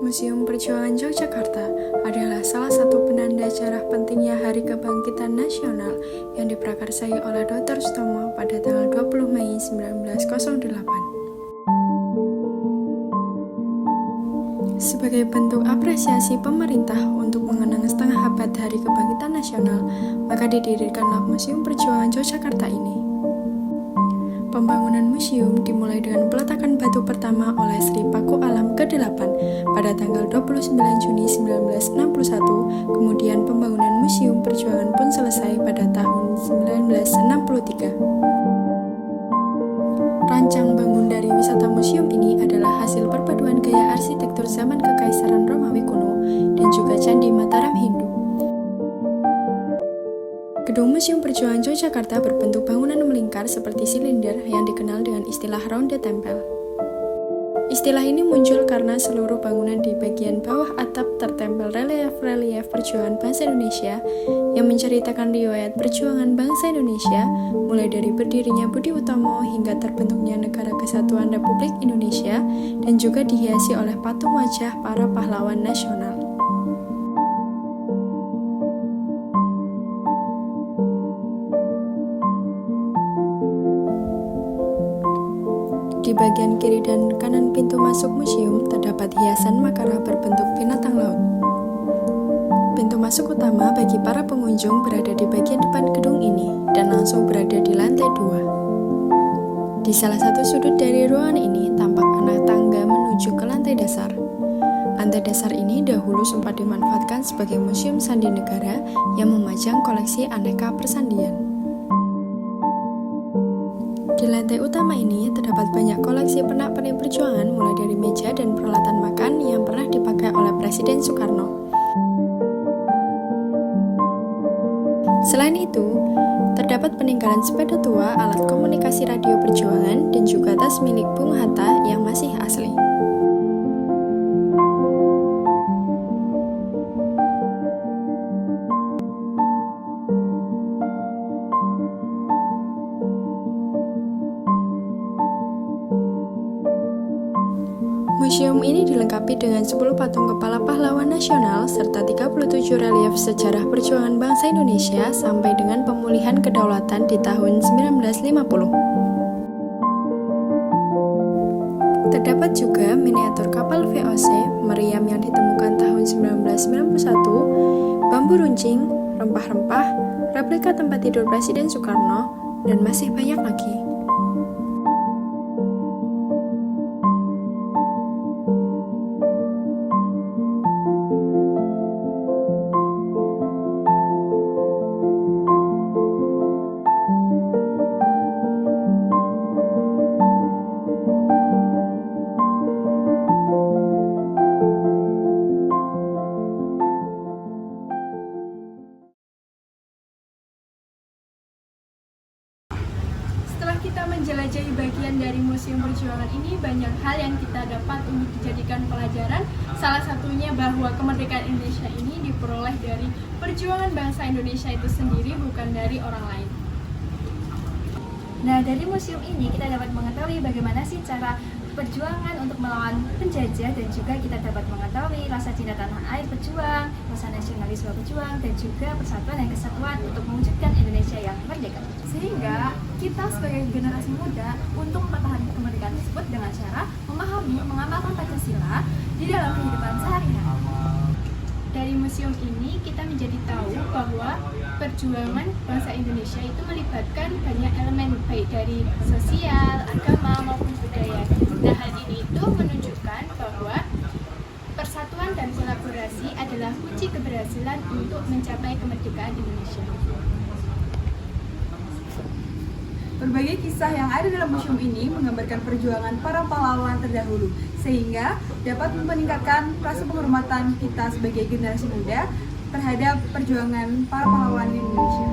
Museum Perjuangan Yogyakarta adalah salah satu penanda sejarah pentingnya Hari Kebangkitan Nasional yang diprakarsai oleh Dr. Sutomo pada tanggal 20 Mei 1908. Sebagai bentuk apresiasi pemerintah untuk mengenang setengah abad Hari Kebangkitan Nasional, maka didirikanlah Museum Perjuangan Yogyakarta ini. Pembangunan museum dimulai dengan peletakan batu pertama oleh Sri Paku Alam ke-8 pada tanggal 29 Juni 1961, kemudian pembangunan Museum Perjuangan pun selesai pada tahun 1963. Rancang bangun dari wisata museum ini adalah hasil perpaduan gaya arsitektur zaman Kekaisaran Romawi kuno dan juga Candi Mataram Hindu. Gedung Museum Perjuangan Yogyakarta berbentuk bangunan melingkar seperti silinder yang dikenal dengan istilah ronde tempel. Istilah ini muncul karena seluruh bangunan di bagian bawah atap tertempel relief-relief perjuangan bangsa Indonesia yang menceritakan riwayat perjuangan bangsa Indonesia mulai dari berdirinya Budi Utomo hingga terbentuknya Negara Kesatuan Republik Indonesia dan juga dihiasi oleh patung wajah para pahlawan nasional. Di bagian kiri dan kanan pintu masuk museum terdapat hiasan makara berbentuk binatang laut. Pintu masuk utama bagi para pengunjung berada di bagian depan gedung ini dan langsung berada di lantai 2. Di salah satu sudut dari ruangan ini tampak anak tangga menuju ke lantai dasar. Lantai dasar ini dahulu sempat dimanfaatkan sebagai museum sandi negara yang memajang koleksi aneka persandian. Di lantai utama ini terdapat banyak koleksi pernak-pernik perjuangan mulai dari meja dan peralatan makan yang pernah dipakai oleh Presiden Soekarno. Selain itu, terdapat peninggalan sepeda tua, alat komunikasi radio perjuangan, dan juga tas milik Bung Hatta yang masih asli. Museum ini dilengkapi dengan 10 patung kepala pahlawan nasional serta 37 relief sejarah perjuangan bangsa Indonesia sampai dengan pemulihan kedaulatan di tahun 1950. Terdapat juga miniatur kapal VOC meriam yang ditemukan tahun 1991, bambu runcing, rempah-rempah, replika tempat tidur Presiden Soekarno, dan masih banyak lagi. Setelah kita menjelajahi bagian dari Museum Perjuangan ini, banyak hal yang kita dapat untuk dijadikan pelajaran. Salah satunya bahwa kemerdekaan Indonesia ini diperoleh dari perjuangan bangsa Indonesia itu sendiri, bukan dari orang lain. Nah, dari museum ini kita dapat mengetahui bagaimana sih cara perjuangan untuk melawan penjajah, dan juga kita dapat mengetahui rasa cinta tanah air pejuang, rasa nasionalisme pejuang, dan juga persatuan dan kesatuan untuk mewujudkan Indonesia yang merdeka. Sehingga kita sebagai generasi muda untuk mempertahankan kemerdekaan tersebut dengan cara memahami, mengamalkan Pancasila di dalam kehidupan sehari-hari. Dari museum ini kita menjadi tahu bahwa perjuangan bangsa Indonesia itu melibatkan banyak elemen baik dari sosial, agama maupun budaya. Nah, hal ini itu menunjukkan bahwa persatuan dan kolaborasi adalah kunci keberhasilan untuk mencapai kemerdekaan Indonesia. Berbagai kisah yang ada dalam museum ini menggambarkan perjuangan para pahlawan terdahulu, sehingga dapat meningkatkan rasa penghormatan kita sebagai generasi muda terhadap perjuangan para pahlawan Indonesia.